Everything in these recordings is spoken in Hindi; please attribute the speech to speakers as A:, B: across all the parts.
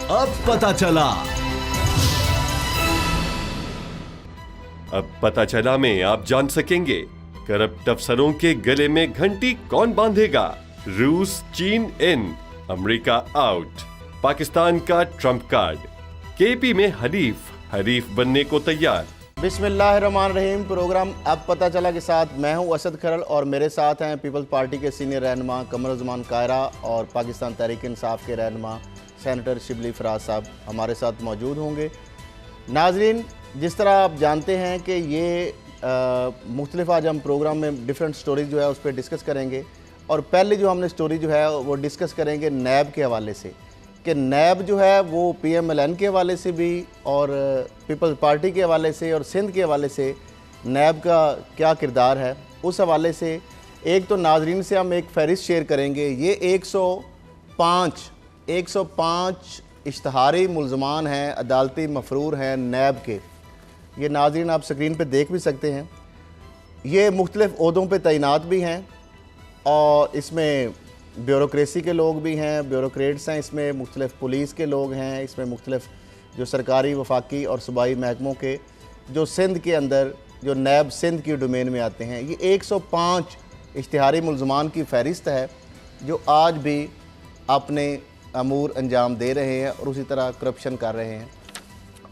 A: अब पता चला।
B: अब पता चला में आप जान सकेंगे करप्ट अफसरों के गले में घंटी कौन बांधेगा। रूस चीन इन, अमेरिका आउट, पाकिस्तान का ट्रंप कार्ड, केपी में हरीफ बनने को तैयार।
C: बिस्मिल्लाहिर्रहमानिर्रहीम। प्रोग्राम अब पता चला के साथ मैं हूं असद खरल और मेरे साथ हैं पीपल्स पार्टी के सीनियर रहनुमा कमरुज़्ज़मान कायरा और पाकिस्तान तहरीक इंसाफ के रहनुमा सेनेटर शिबली फराज साहब हमारे साथ मौजूद होंगे। नाजरीन, जिस तरह आप जानते हैं कि ये मुख्तलिफ आज हम प्रोग्राम में डिफरेंट स्टोरीज जो है उस पर डिस्कस करेंगे और पहले जो हमने स्टोरी जो है वो डिस्कस करेंगे नैब के हवाले से कि नैब जो है वो PMLN के हवाले से भी और पीपल्स पार्टी के हवाले से और सिंध के हवाले से नैब का क्या किरदार है उस हवाले से। एक तो नाजरीन से हम एक फहरिस्त शेयर करेंगे। ये 105 इश्तहारी मुल्ज़मान हैं, अदालती मफरूर हैं नैब के। ये नाजरीन आप स्क्रीन पे देख भी सकते हैं। ये मुख्तलिफ़ ओहदों पे तैनात भी हैं और इसमें ब्यूरोक्रेसी के लोग भी हैं, ब्यूरोक्रेट्स हैं, इसमें मुख्तलिफ़ पुलिस के लोग हैं, इसमें मुख्तलिफ़ जो सरकारी वफाकी और सूबाई महकमों के जो सिंध के अंदर जो नैब सिंध की डोमेन में आते हैं। ये 105 इश्तिहारी मुल्ज़मान की फ़हरिस्त है जो आज भी अपने अमूर अंजाम दे रहे हैं और उसी तरह करप्शन कर रहे हैं।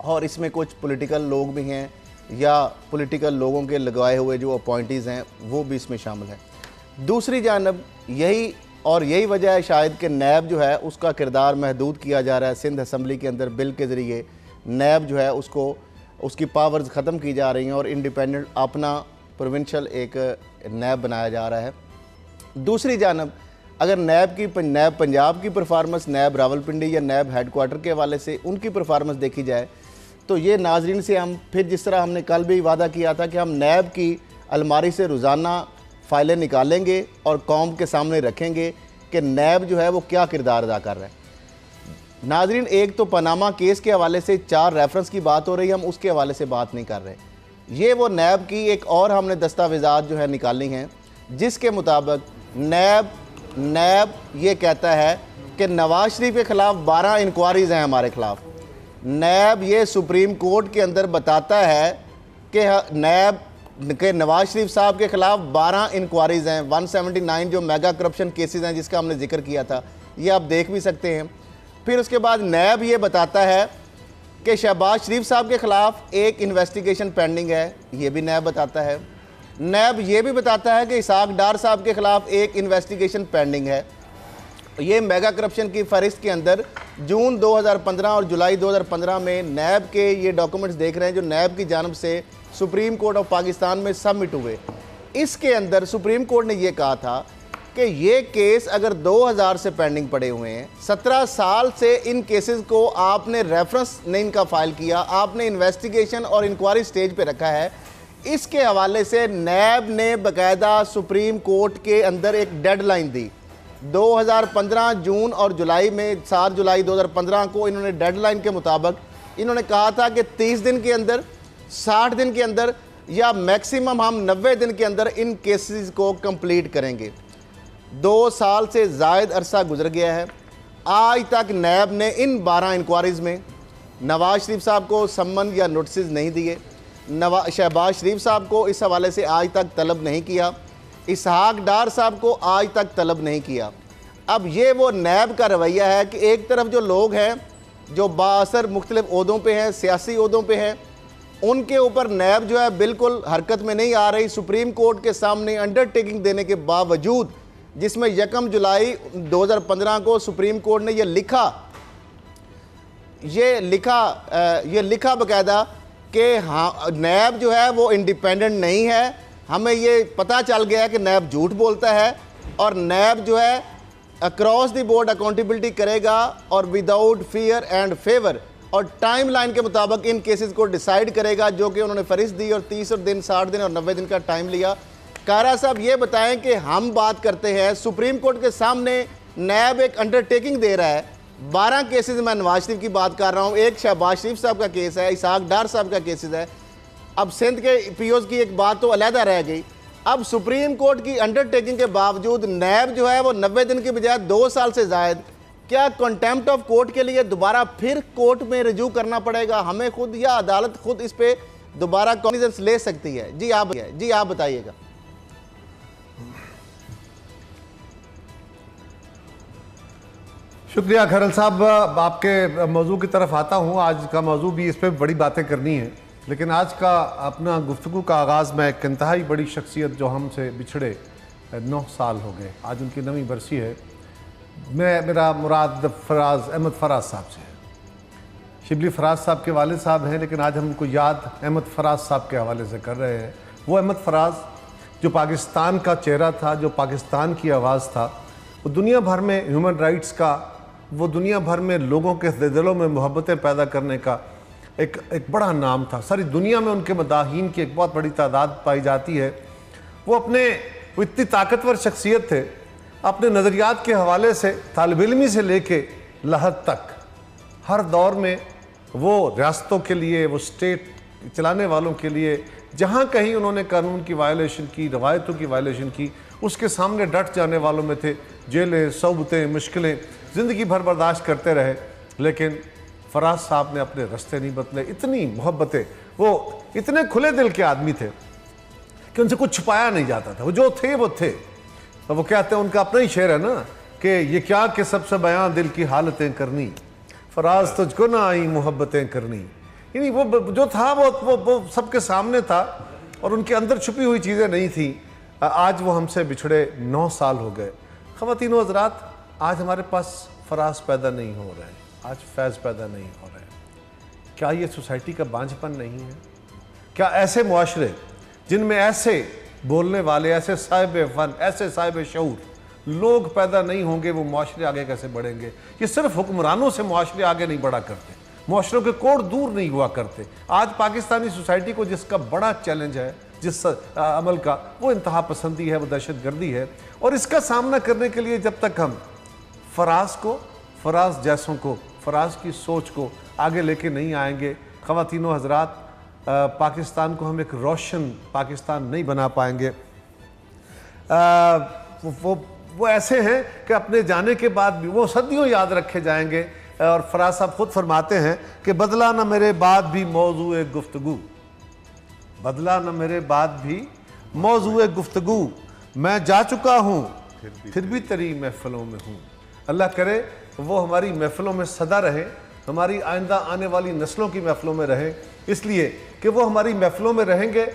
C: और इसमें कुछ पॉलिटिकल लोग भी हैं या पॉलिटिकल लोगों के लगाए हुए जो अपॉइंटीज़ हैं वो भी इसमें शामिल है। दूसरी जानब यही वजह है शायद कि नैब जो है उसका किरदार महदूद किया जा रहा है। सिंध असम्बली के अंदर बिल के ज़रिए नैब जो है उसकी पावर्स ख़त्म की जा रही हैं और इंडिपेंडेंट अपना प्रोविंशियल एक नैब बनाया जा रहा है। दूसरी जानब अगर नैब पंजाब की परफार्मेंस, नैब रावलपिंडी या नैब हेडक्वार्टर के हवाले से उनकी परफार्मेंस देखी जाए तो ये नाजरीन से हम फिर जिस तरह हमने कल भी वादा किया था कि हम नैब की अलमारी से रोज़ाना फ़ाइलें निकालेंगे और कौम के सामने रखेंगे कि नैब जो है वो क्या किरदार अदा कर रहा है। नाजरीन, एक तो पनामा केस के हवाले से 4 रेफरेंस की बात हो रही है, हम उसके हवाले से बात नहीं कर रहे। ये वो नैब की एक और हमने दस्तावेज़ात जो है निकाली हैं जिसके मुताबिक नैब ये कहता है कि नवाज शरीफ के ख़िलाफ़ 12 इंक्वायरीज़ हैं हमारे ख़िलाफ़। नैब ये सुप्रीम कोर्ट के अंदर बताता है कि नैब के नवाज शरीफ साहब के ख़िलाफ़ 12 इंक्वायरीज़ हैं। 179 जो मेगा करप्शन केसेस हैं जिसका हमने जिक्र किया था, ये आप देख भी सकते हैं। फिर उसके बाद नैब ये बताता है कि शहबाज शरीफ साहब के ख़िलाफ़ एक इन्वेस्टिगेशन पेंडिंग है, ये भी नैब बताता है। नैब ये भी बताता है कि इसहाक डार साहब के ख़िलाफ़ एक इन्वेस्टिगेशन पेंडिंग है। ये मेगा करप्शन की फहरिस्त के अंदर जून 2015 और जुलाई 2015 में नैब के ये डॉक्यूमेंट्स देख रहे हैं जो नैब की जानब से सुप्रीम कोर्ट ऑफ पाकिस्तान में सबमिट हुए। इसके अंदर सुप्रीम कोर्ट ने ये कहा था कि ये केस अगर 2000 से पेंडिंग पड़े हुए हैं, 17 साल से इन केसेस को आपने रेफरेंस नहीं इनका फ़ाइल किया, आपने इन्वेस्टिगेशन और इंक्वायरी स्टेज पे रखा है। इसके हवाले से नैब ने बाकायदा सुप्रीम कोर्ट के अंदर एक डेडलाइन दी 2015 जून और जुलाई में। 7 जुलाई 2015 को इन्होंने डेडलाइन के मुताबिक इन्होंने कहा था कि 30 दिन के अंदर, 60 दिन के अंदर या मैक्सिमम हम 90 दिन के अंदर इन केसेस को कंप्लीट करेंगे। 2 साल से ज़ायद अरसा गुजर गया है, आज तक नैब ने इन 12 इंक्वायरीज़ में नवाज शरीफ साहब को सम्मन या नोटिस नहीं दिए, शहबाज शरीफ साहब को इस हवाले से आज तक तलब नहीं किया, इसहाक डार साहब को आज तक तलब नहीं किया। अब ये वो नैब का रवैया है कि एक तरफ जो लोग हैं जो बाअसर मुख्तलिफ ओहदों पे हैं, सियासी ओहदों पे हैं, उनके ऊपर नैब जो है बिल्कुल हरकत में नहीं आ रही। सुप्रीम कोर्ट के सामने अंडरटेकिंग देने के बावजूद, जिसमें 1 जुलाई 2015 को सुप्रीम कोर्ट ने ये लिखा बाकायदा कि हाँ नैब जो है वो इंडिपेंडेंट नहीं है। हमें ये पता चल गया है कि नैब झूठ बोलता है और नैब जो है अक्रॉस द बोर्ड अकाउंटेबिलिटी करेगा और विदाउट फियर एंड फेवर और टाइम लाइन के मुताबिक इन केसेस को डिसाइड करेगा जो कि उन्होंने फरिश्त दी और 30 दिन, 60 दिन और 90 दिन का टाइम लिया। कायरा साहब ये बताएं कि हम बात करते हैं सुप्रीम कोर्ट के सामने नैब एक अंडरटेकिंग दे रहा है। 12 केसेस में नवाज शरीफ की बात कर रहा हूँ, एक शहबाज शरीफ साहब का केस है, इसहाक डार साहब का केसेस है। अब सिंध के पीओज की एक बात तो अलहदा रह गई। अब सुप्रीम कोर्ट की अंडरटेकिंग के बावजूद नैब जो है वो 90 दिन के बजाय 2 साल से ज़ायद क्या कंटेम्प्ट ऑफ कोर्ट के लिए दोबारा फिर कोर्ट में रिज्यू करना पड़ेगा हमें खुद, या अदालत खुद इस पे दोबारा कॉग्निजेंस ले सकती है? जी आप बताइएगा।
A: शुक्रिया खैरल साहब, आपके मौजू की तरफ आता हूँ। आज का मौजू भी इस पर बड़ी बातें करनी है, लेकिन आज का अपना गुफ्तगू का आगाज़ में एक इंतहाई बड़ी शख्सियत जो हमसे बिछड़े 9 साल हो गए, आज उनकी 9वीं बरसी है। मेरा मुराद फराज अहमद फराज साहब से है। शिबली फराज साहब के वालिद साहब हैं, लेकिन आज हम उनको याद अहमद फराज साहब के हवाले से कर रहे हैं। वो अहमद फराज जो पाकिस्तान का चेहरा था, जो पाकिस्तान की आवाज़ था, वो दुनिया भर में ह्यूमन राइट्स का, वो दुनिया भर में लोगों के दिलों में मोहब्बतें पैदा करने का एक बड़ा नाम था। सारी दुनिया में उनके मदाहीन की एक बहुत बड़ी तादाद पाई जाती है। वो इतनी ताकतवर शख्सियत थे, अपने नज़रियात के हवाले से तालिब इल्मी से लेके लहद तक हर दौर में वो रियासतों के लिए, वो स्टेट चलाने वालों के लिए, जहाँ कहीं उन्होंने कानून की वायलेशन की, रवायतों की वायलेशन की, उसके सामने डट जाने वालों में थे। जेलें, सौबतें, मुश्किलें ज़िंदगी भर बर्दाश्त करते रहे, लेकिन फराज साहब ने अपने रास्ते नहीं बदले। इतनी मोहब्बतें, वो इतने खुले दिल के आदमी थे कि उनसे कुछ छुपाया नहीं जाता था। वो जो थे वो थे। तो वो कहते हैं, उनका अपना ही शेर है ना कि ये क्या कि सबसे बयां दिल की हालतें करनी, फराज तुझको ना आई मोहब्बतें करनी। यानी वो जो था वो सबके सामने था और उनके अंदर छुपी हुई चीज़ें नहीं थी। आज वो हमसे बिछड़े 9 साल हो गए। ख़वातीन व हज़रात, आज हमारे पास फराज पैदा नहीं हो रहे हैं, आज फैज़ पैदा नहीं हो रहे हैं। क्या ये सोसाइटी का बांझपन नहीं है? क्या ऐसे मुआशरे जिनमें ऐसे बोलने वाले, ऐसे साहिब फन, ऐसे साहिब शऊर लोग पैदा नहीं होंगे, वो मुआशरे आगे कैसे बढ़ेंगे? ये सिर्फ हुक्मरानों से मुआशरे आगे नहीं बढ़ा करते, मुआशरों के कोड दूर नहीं हुआ करते। आज पाकिस्तानी सोसाइटी को जिसका बड़ा चैलेंज है, जिस अमल का, वो इंतहा पसंदी है, वो दहशत गर्दी है। और इसका सामना करने के लिए जब तक हम फराज को, फराज जैसों को, फराज की सोच को आगे लेके नहीं आएंगे, ख़वातीन व हज़रात, पाकिस्तान को हम एक रोशन पाकिस्तान नहीं बना पाएंगे। वो ऐसे हैं कि अपने जाने के बाद भी वो सदियों याद रखे जाएंगे। और फराज साहब खुद फरमाते हैं कि बदला न मेरे बाद भी मौजूए गुफ्तगू, बदला न मेरे बाद भी मौजूए गुफ्तगू, मैं जा चुका हूँ फिर भी तेरी महफिलों में हूँ। अल्लाह करे वो हमारी महफिलों में सदा रहे, हमारी आइंदा आने वाली नस्लों की महफिलों में रहे, इसलिए कि वो हमारी महफिलों में रहेंगे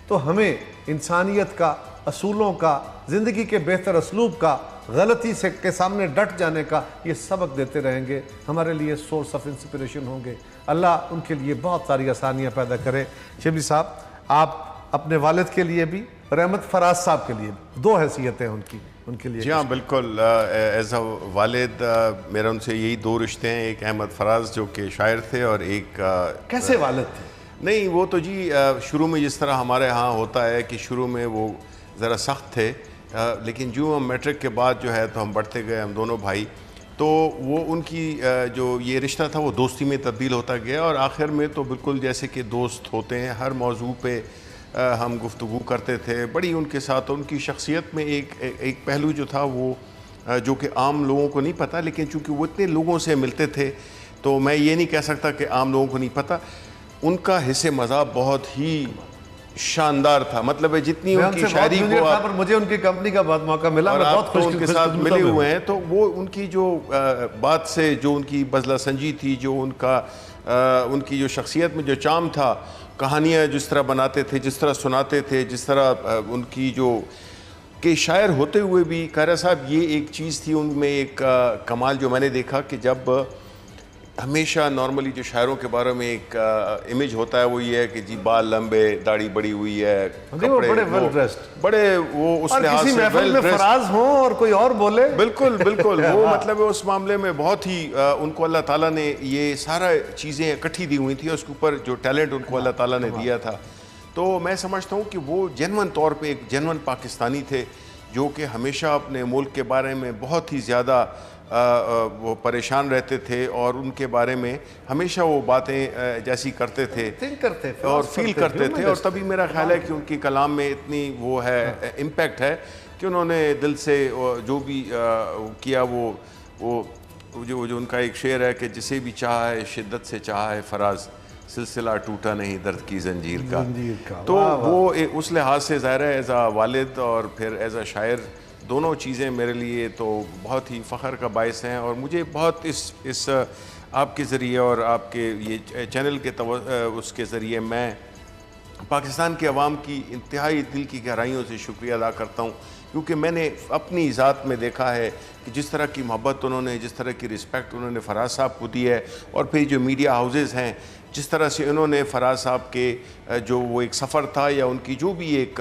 A: तो हमें इंसानियत का, असूलों का, ज़िंदगी के बेहतर असलूब का, गलती से के सामने डट जाने का ये सबक देते रहेंगे, हमारे लिए सोर्स ऑफ इंस्पिरेशन होंगे। अल्लाह उनके लिए बहुत सारी आसानियाँ पैदा करे। शिबली साहब, आप अपने वालिद के लिए भी और अहमद फराज साहब के लिए भी, 2 हैसियतें उनके लिए।
D: जी हाँ, बिल्कुल। एज अ वालिद मेरा उनसे यही 2 रिश्ते हैं। एक अहमद फराज जो कि शायर थे, और एक
A: कैसे वालिद थे?
D: नहीं, वो तो जी शुरू में जिस तरह हमारे यहाँ होता है कि शुरू में वो ज़रा सख्त थे, लेकिन जो हम मैट्रिक के बाद जो है तो हम बढ़ते गए, हम दोनों भाई, तो वो उनकी जो ये रिश्ता था वो दोस्ती में तब्दील होता गया। और आखिर में तो बिल्कुल जैसे कि दोस्त होते हैं, हर मौजू पे हम गुफ्तगू करते थे। बड़ी उनके साथ उनकी शख्सियत में एक पहलू जो था वो जो कि आम लोगों को नहीं पता, लेकिन चूँकि वो इतने लोगों से मिलते थे तो मैं ये नहीं कह सकता कि आम लोगों को नहीं पता। उनका हिस्से मज़ाक बहुत ही शानदार था। मतलब है जितनी उनकी शायरी को
A: पर मुझे उनकी कंपनी का बहुत मौका मिला,
D: और
A: मैं
D: आप
A: बहुत
D: तो
A: खुश
D: उनके साथ मिले हुए हैं, तो वो उनकी जो बात से जो उनकी बजला संजी थी, जो उनकी जो शख्सियत में जो चाम था, कहानियाँ जिस तरह बनाते थे, जिस तरह सुनाते थे, जिस तरह उनकी जो कि शायर होते हुए भी, कारा साहब, ये एक चीज़ थी उनमें, एक कमाल जो मैंने देखा कि जब हमेशा नॉर्मली जो शायरों के बारे में एक इमेज होता है वो ये है कि जी बाल लंबे, दाढ़ी बड़ी हुई है,
A: कपड़े बड़े वेल ड्रेस्ड,
D: बड़े वो उस लिहाज से
A: वेल ड्रेस्ड, फराज हो और कोई और बोले,
D: बिल्कुल बिल्कुल वो मतलब उस मामले में बहुत ही उनको अल्लाह ताला ने ये सारा चीज़ें इकट्ठी दी हुई थी, उसके ऊपर जो टैलेंट उनको अल्लाह ताला ने दिया था। तो मैं समझता हूँ कि वो जेन्युइन तौर पे एक जेन्युइन पाकिस्तानी थे, जो कि हमेशा अपने मुल्क के बारे में बहुत ही ज़्यादा वो परेशान रहते थे और उनके बारे में हमेशा वो बातें जैसी करते थे,
A: थिंक करते थे
D: और फील करते थे। और तभी मेरा ख्याल है कि उनकी कलाम में इतनी वो है इम्पैक्ट है कि उन्होंने दिल से जो भी किया वो जो जो उनका एक शेर है कि जिसे भी चाहा है शिद्दत से चाहा है फराज, सिलसिला टूटा नहीं दर्द की जंजीर का। तो वो उस लिहाज से ज़ाहिर है एज़ आ वालिद और फिर एज़ आ शायर दोनों चीज़ें मेरे लिए तो बहुत ही फ़ख्र का बायस हैं। और मुझे बहुत इस आपके ज़रिए और आपके ये चैनल के उसके ज़रिए मैं पाकिस्तान के अवाम की इंतहाई दिल की गहराइयों से शुक्रिया अदा करता हूँ, क्योंकि मैंने अपनी ज़ात में देखा है कि जिस तरह की मोहब्बत उन्होंने, जिस तरह की रिस्पेक्ट उन्होंने फराज साहब को दी है, और फिर जो मीडिया हाउसेस हैं जिस तरह से उन्होंने फराज साहब के जो वो एक सफ़र था या उनकी जो भी एक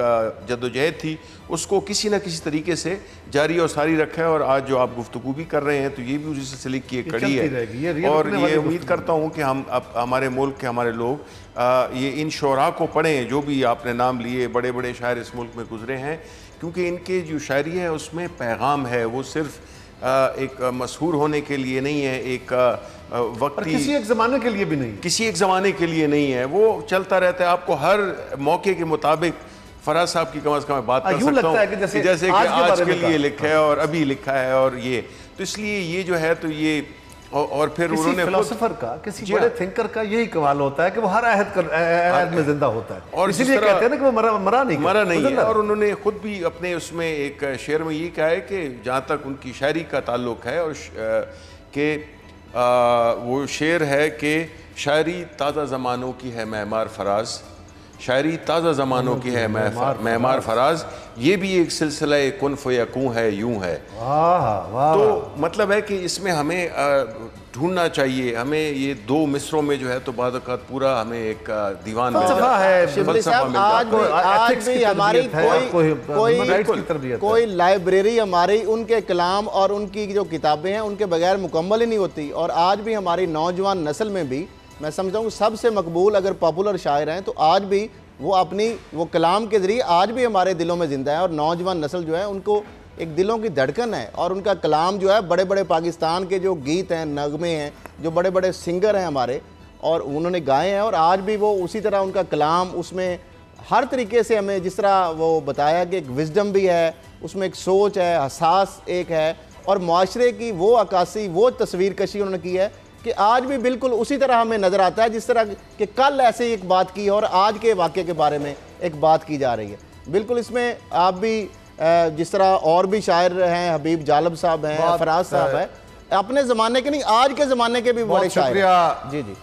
D: जद्दोजहद थी उसको किसी न किसी तरीके से जारी और सारी रखा है। और आज जो आप गुफ्तगू भी कर रहे हैं तो ये भी उसी सिलसिले की एक कड़ी है। और ये उम्मीद करता हूँ कि हम अब हमारे मुल्क के हमारे लोग ये इन शोरा को पढ़ें जो भी आपने नाम लिए, बड़े बड़े शायर इस मुल्क में गुजरे हैं, क्योंकि इनके जो शायरी है उसमें पैगाम है। वो सिर्फ एक मशहूर होने के लिए नहीं है, एक वक्ती,
A: किसी एक ज़माने के लिए भी नहीं,
D: किसी एक ज़माने के लिए नहीं है, वो चलता रहता है। आपको हर मौके के मुताबिक फराज साहब की कम अज़ कम बात कर सकता हूँ कि जैसे कि आज के लिए लिखा है और अभी लिखा है, और ये तो इसलिए ये जो है तो ये और फिर उन्होंने
A: फिलोसोफर का, किसी बड़े थिंकर का यही कमाल होता है कि वो हर अहद में जिंदा होता है, और इसीलिए कहते हैं ना कि वो मरा नहीं है।
D: और उन्होंने खुद भी अपने उसमें एक शेर में ये कहा है कि जहाँ तक उनकी शायरी का ताल्लुक है और कि वो शेर है कि शायरी ताज़ा ज़मानों की है मेहमार फराज, शायरी ताज़ा ज़मानों की है मेहमार फराज, ये भी एक सिलसिला कुन फ़यकूं है यूं है। तो मतलब है कि इसमें हमें ढूंढना चाहिए, हमें ये दो मिसरों में जो है तो बाद पूरा हमें एक दीवान मिल जाता है।
C: आज भी हमारी कोई लाइब्रेरी हमारी उनके कलाम और उनकी जो किताबें हैं उनके बगैर मुकम्मल ही नहीं होती। और आज भी हमारी नौजवान नस्ल में भी मैं समझता हूँ सबसे मकबूल अगर पॉपुलर शायर हैं तो आज भी वो अपनी वो कलाम के ज़रिए आज भी हमारे दिलों में ज़िंदा है। और नौजवान नस्ल जो है उनको एक दिलों की धड़कन है, और उनका कलाम जो है बड़े बड़े पाकिस्तान के जो गीत हैं, नगमे हैं, जो बड़े बड़े सिंगर हैं हमारे, और उन्होंने गाए हैं, और आज भी वो उसी तरह उनका कलाम उसमें हर तरीके से हमें जिस तरह वो बताया कि एक विजडम भी है, उसमें एक सोच है, हसास एक है, और माशरे की वो अक्कासी, वो तस्वीर कशी उन्होंने की है कि आज भी बिल्कुल उसी तरह हमें नज़र आता है जिस तरह कि कल ऐसे एक बात की और आज के वाक़े के बारे में एक बात की जा रही है। बिल्कुल इसमें आप भी जिस तरह और भी शायर हैं, हबीब जालब साहब हैं, फराज साहब हैं, अपने ज़माने के नहीं आज के ज़माने के भी बड़े शायर हैं। जी जी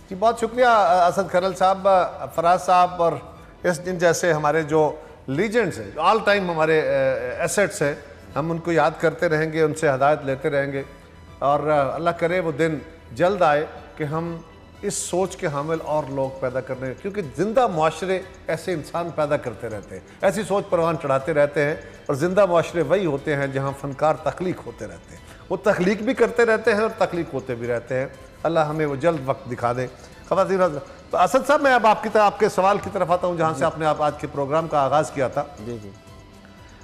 A: जी, बहुत शुक्रिया असद खरल साहब, फराज साहब और इस दिन जैसे हमारे जो लीजेंड्स हैं, ऑल टाइम हमारे एसेट्स हैं, हम उनको याद करते रहेंगे, उनसे हदायत लेते रहेंगे, और अल्लाह करे वो दिन जल्द आए कि हम इस सोच के हामिल और लोग पैदा करने, क्योंकि ज़िंदा माशरे ऐसे इंसान पैदा करते रहते हैं, ऐसी सोच परवान चढ़ाते रहते हैं। और ज़िंदा माशरे वही होते हैं जहाँ फ़नकार तख्लीक होते रहते हैं, वो तख्लीक भी करते रहते हैं और तख्लीक होते भी रहते हैं। अल्लाह हमें वो जल्द वक्त दिखा दे। ख़वातीन, तो असद साहब मैं अब आपके सवाल की तरफ आता हूँ जहाँ से आपने आज के प्रोग्राम का आगाज़ किया था।
C: जी जी,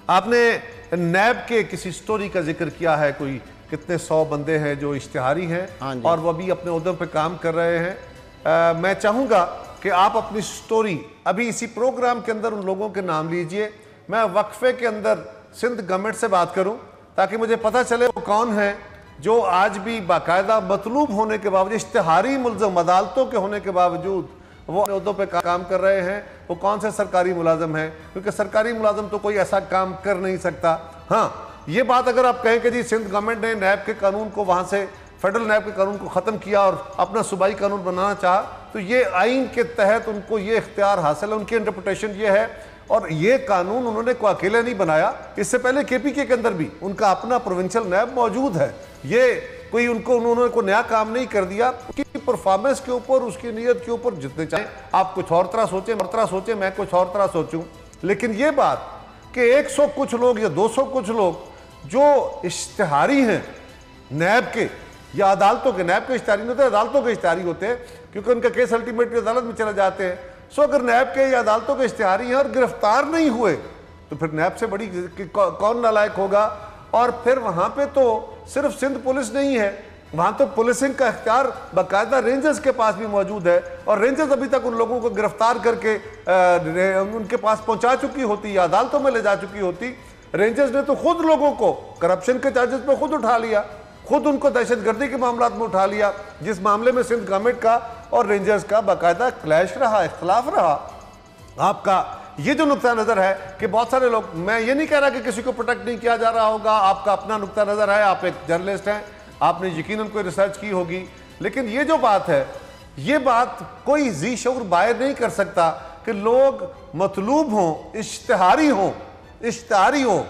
A: आपने नैब के किसी स्टोरी का जिक्र किया है, कोई कितने 100 बंदे हैं जो इश्तिहारी हैं और वो अभी अपने उहदों पे काम कर रहे हैं। मैं चाहूँगा कि आप अपनी स्टोरी अभी इसी प्रोग्राम के अंदर उन लोगों के नाम लीजिए, मैं वक्फे के अंदर सिंध गवर्नमेंट से बात करूँ ताकि मुझे पता चले वो कौन है जो आज भी बाकायदा मतलूब होने के बावजूद, इश्तिहारी मुल्ज़म अदालतों के होने के बावजूद वो उहदों पे काम कर रहे हैं, वो कौन से सरकारी मुलाजम हैं, क्योंकि सरकारी मुलाजम तो कोई ऐसा काम कर नहीं सकता। हाँ, ये बात अगर आप कहें कि जी सिंध गवर्नमेंट ने नैब के कानून को वहाँ से फेडरल नैब के कानून को ख़त्म किया और अपना सूबाई कानून बनाना चाहा, तो ये आइन के तहत उनको ये इख्तियार हासिल है, उनकी इंटरप्रिटेशन ये है। और ये कानून उन्होंने को अकेले नहीं बनाया, इससे पहले KPK के अंदर भी उनका अपना प्रोविंशियल नैब मौजूद है। ये कोई उन्होंने कोई नया काम नहीं कर दिया। उसकी परफॉर्मेंस के ऊपर, उसकी नीयत के ऊपर जितने चाहे आप कुछ और तरह सोचें, मैं कुछ और तरह सोचूं, लेकिन ये बात कि 100 कुछ लोग या 200 कुछ लोग जो इश्तिहारी हैं नैब के या अदालतों के, नैब के इश्तिहारी नहीं होते, अदालतों के इश्तिहारी होते हैं, क्योंकि उनका केस अल्टीमेटली अदालत में चले जाते हैं। सो अगर नैब के या अदालतों के इश्तिहारी हैं और गिरफ्तार नहीं हुए तो फिर नैब से बड़ी कौन नालायक होगा। और फिर वहाँ पे तो सिर्फ सिंध पुलिस नहीं है, वहाँ तो पुलिसिंग का इख्तियार बाकायदा रेंजर्स के पास भी मौजूद है, और रेंजर्स अभी तक उन लोगों को गिरफ्तार करके उनके पास पहुँचा चुकी होती या अदालतों में ले जा चुकी होती। रेंजर्स ने तो खुद लोगों को करप्शन के चार्जेस पे खुद उठा लिया, खुद उनको दहशतगर्दी के मामला में उठा लिया, जिस मामले में सिंध गवर्नमेंट का और रेंजर्स का बाकायदा क्लैश रहा, इख्तलाफ रहा। आपका ये जो नुक्ता नज़र है कि बहुत सारे लोग, मैं ये नहीं कह रहा कि किसी को प्रोटेक्ट नहीं किया जा रहा होगा, आपका अपना नुक्ता नज़र है, आप एक जर्नलिस्ट हैं, आपने यकीनन कोई रिसर्च की होगी, लेकिन ये जो बात है, ये बात कोई जी शऊर बाहर नहीं कर सकता कि लोग मतलूब हों, इश्तिहारी हों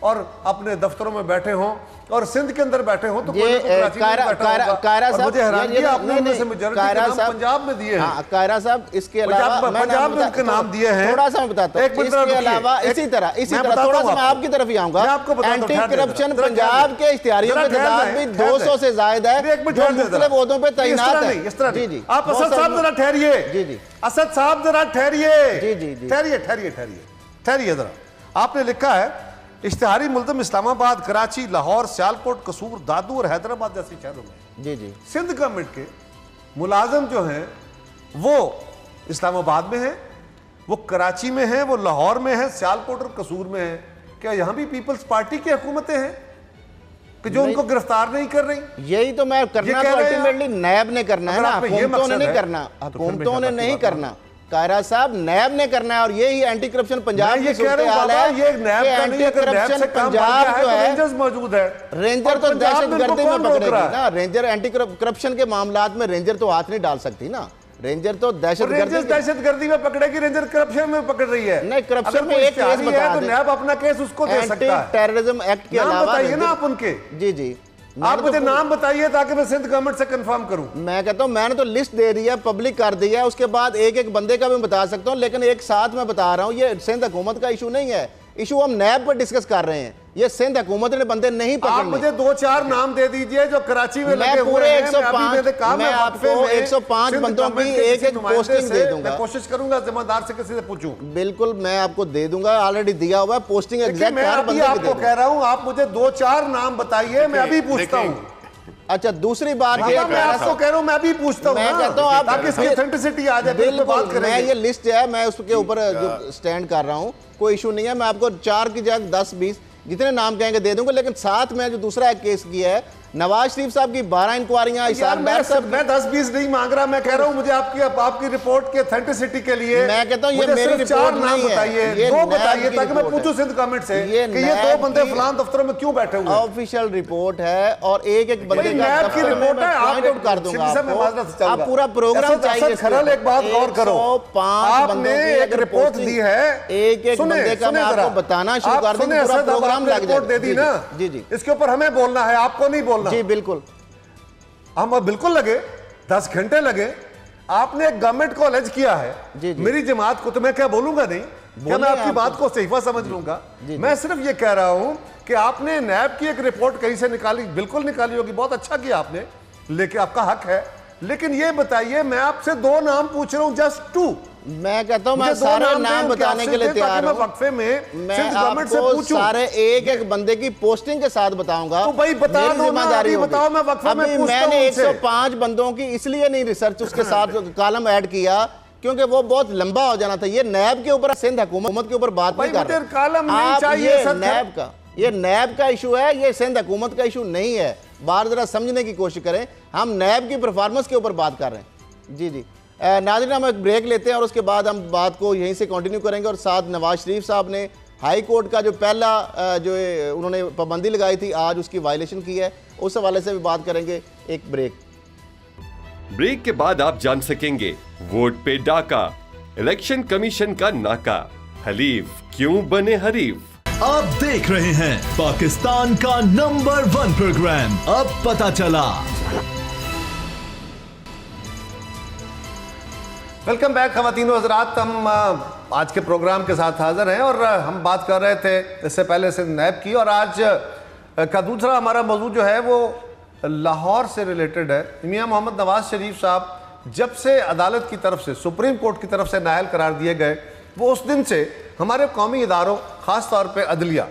A: और अपने दफ्तरों में बैठे हों और सिंध के अंदर बैठे हों, तो कोई ना कोई कराची में बैठा होगा। और मुझे हैरानी है, आपने उनमें से मेजॉरिटी के नाम पंजाब में दिए हैं।
C: कायरा साहब, इसके अलावा
A: पंजाब में उनके नाम दिए हैं।
C: थोड़ा सा मैं बताता हूं, इसके अलावा इसी तरह थोड़ा सा मैं आपकी तरफ ही आऊंगा। एंटी करप्शन पंजाब के इश्तिहारियों की तादाद भी 200 से ज्यादा है, जो मुख्तलिफ ओहदों पे तैनात है।
A: जी जी, आप असद साहब जरा ठहरिए। जी जी, असद साहब जरा ठहरिए। जी जी, ठहरिए जरा। आपने लिखा है इश्तिहारी मुल्ज़िम इस्लामाबाद, कराची, लाहौर, सियालकोट, कसूर, दादू और हैदराबाद जैसे शहरों में। जी जी, सिंध गवर्नमेंट के मुलाजम जो हैं वो इस्लामाबाद में हैं, वो कराची में हैं, वो लाहौर में हैं, सियालकोट और कसूर में हैं। क्या यहाँ भी पीपल्स पार्टी की हुकूमतें हैं कि जो उनको गिरफ्तार नहीं कर रही?
C: यही तो मैं करना, तो अल्टीमेटली नैब ने करना है ना, हुकूमतों ने नहीं करना, हुकूमतों ने नहीं करना, कायरा साहब नैब ने करना है। और यही एंटी करप्शन पंजाब की सूरत हाल है।
A: ये नैब का नहीं, अगर नैब से काम पंजाब जो है, रेंजर्स मौजूद है,
C: रेंजर तो दहशतगर्दी में पकड़ेगी ना। रेंजर एंटी करप्शन के मामलात में रेंजर तो हाथ नहीं डाल सकती ना, रेंजर तो दहशतगर्दी
A: में पकड़ेगी, रेंजर करप्शन में पकड़ रही है।
C: नहीं, करप्शन में एक केस बता
A: तो नैब अपना केस उसको दे सकता है।
C: एंटी टेररिज्म एक्ट के अलावा
A: बताइए ना आप उनके।
C: जी जी,
A: आप मुझे नाम बताइए ताकि मैं सिंध गवर्नमेंट से कंफर्म करूं।
C: मैं कहता हूं, मैंने तो लिस्ट दे दी है, पब्लिक कर दी है, उसके बाद एक एक बंदे का भी बता सकता हूं, लेकिन एक साथ मैं बता रहा हूं, ये सिंध हुकूमत का इशू नहीं है, इशू हम नैब पर डिस्कस कर रहे हैं। ये सिंध हुकूमत ने बंदे नहीं पकड़े।
A: आप मुझे 2-4 नाम दे दीजिए जो कराची में लगे हुए हैं। मैं आपको
C: 105 बंदों की एक एक पोस्टिंग दे दूंगा।
A: मैं कोशिश करूंगा जिम्मेदार से किसी से पूछूं।
C: बिल्कुल, मैं आपको दे दूंगा, ऑलरेडी दिया हुआ है पोस्टिंग एग्जैक्ट।
A: मैं अभी आपको कह रहा हूं, आप मुझे 2-4 नाम बताइए, मैं अभी पूछता हूं।
C: अच्छा, दूसरी बात ये
A: मैं आपको कह रहा हूं, मैं भी पूछता हूं,
C: मैं कहता हूं आप
A: ताकि इसकी ऑथेंटिसिटी आ जाए।
C: बिल्कुल, मैं ये लिस्ट है, मैं उसके ऊपर जो स्टैंड कर रहा हूं, कोई इशू नहीं है। मैं आपको 4 की जगह 10-20 जितने नाम कहेंगे दे दूंगा। लेकिन साथ में जो दूसरा एक केस किया है नवाज शरीफ साहब की 12 इंक्वायरियां,
A: मैं 10-20 नहीं मांग रहा, मैं कह रहा हूं मुझे आपकी रिपोर्ट की ऑथेंटिसिटी के लिए
C: मैं कहता हूं ये मेरी रिपोर्ट नहीं है, ये
A: 2 बताइए ताकि मैं पूछूं सिंध गवर्नमेंट से कि ये 2 बंदे फलान दफ्तरों में क्यों बैठे हुए हैं।
C: ऑफिशियल रिपोर्ट है और एक एक बंदे का
A: नैब की रिपोर्ट है,
C: पॉइंट आउट कर दूंगा आपको। आप पूरा प्रोग्राम चाहिए।
A: खरल, एक बात गौर करो, आपने एक रिपोर्ट दी है,
C: एक एक बंदे का मैं आपको बताना शुरू कर दूं, पूरा प्रोग्राम लग
A: रिपोर्ट दे दी ना।
C: जी जी,
A: इसके ऊपर हमें बोलना है, आपको नहीं बोलना।
C: जी बिल्कुल,
A: हम बिल्कुल लगे 10 घंटे लगे। आपने एक गवर्नमेंट को अलर्ज किया है, मेरी जमात को, तो मैं क्या बोलूंगा नहीं? क्या मैं आपकी बात को सहीफा समझ लूंगा? मैं सिर्फ ये कह रहा हूं कि आपने नैब की एक रिपोर्ट कहीं से निकाली, बिल्कुल निकाली होगी, बहुत अच्छा किया आपने, लेकिन आपका हक है। लेकिन ये बताइए, मैं आपसे 2 नाम पूछ रहा हूं, जस्ट 2।
C: मैं कहता हूं मैं सारे नाम बताने के लिए तैयार हूं।
A: वक्फे में
C: मैं आपको सारे एक एक बंदे की पोस्टिंग के साथ बताऊंगा।
A: तो भाई बता दो ना, अभी बताओ, मैं वक्फे में पूछता हूं।
C: मैंने 105 बंदों की इसलिए नहीं रिसर्च उसके साथ कॉलम ऐड किया क्योंकि वो बहुत लंबा हो जाना था। ये नैब के ऊपर, सिंध हुकूमत के ऊपर बात नहीं कर रहे। ये नैब का इशू है, ये सिंध हुकूमत का इशू नहीं है। बार जरा समझने की कोशिश करें, हम नैब की परफॉर्मेंस के ऊपर बात कर रहे हैं। जी जी, नाज़रीन हम एक ब्रेक लेते हैं और उसके बाद हम बात को यहीं से कंटिन्यू करेंगे। और साथ नवाज शरीफ साहब ने हाई कोर्ट का जो पहला जो उन्होंने पाबंदी लगाई थी, आज उसकी वायलेशन की है, उस हवाले से भी बात करेंगे। एक ब्रेक
B: के बाद आप जान सकेंगे वोट पे डाका, इलेक्शन कमीशन का नाका, हलीफ क्यों बने हरीफ।
E: आप देख रहे हैं पाकिस्तान का नंबर 1 प्रोग्राम अब पता चला।
A: वेलकम बैक ख़वातीन व हज़रात, हम आज के प्रोग्राम के साथ हाजिर हैं और हम बात कर रहे थे इससे पहले से नैब की, और आज का दूसरा हमारा मौजूद जो है वो लाहौर से रिलेटेड है। मियां मोहम्मद नवाज शरीफ साहब जब से अदालत की तरफ से, सुप्रीम कोर्ट की तरफ से नाअहल करार दिए गए, वो उस दिन से हमारे कौमी इदारों, ख़ास तौर पर अदलिया,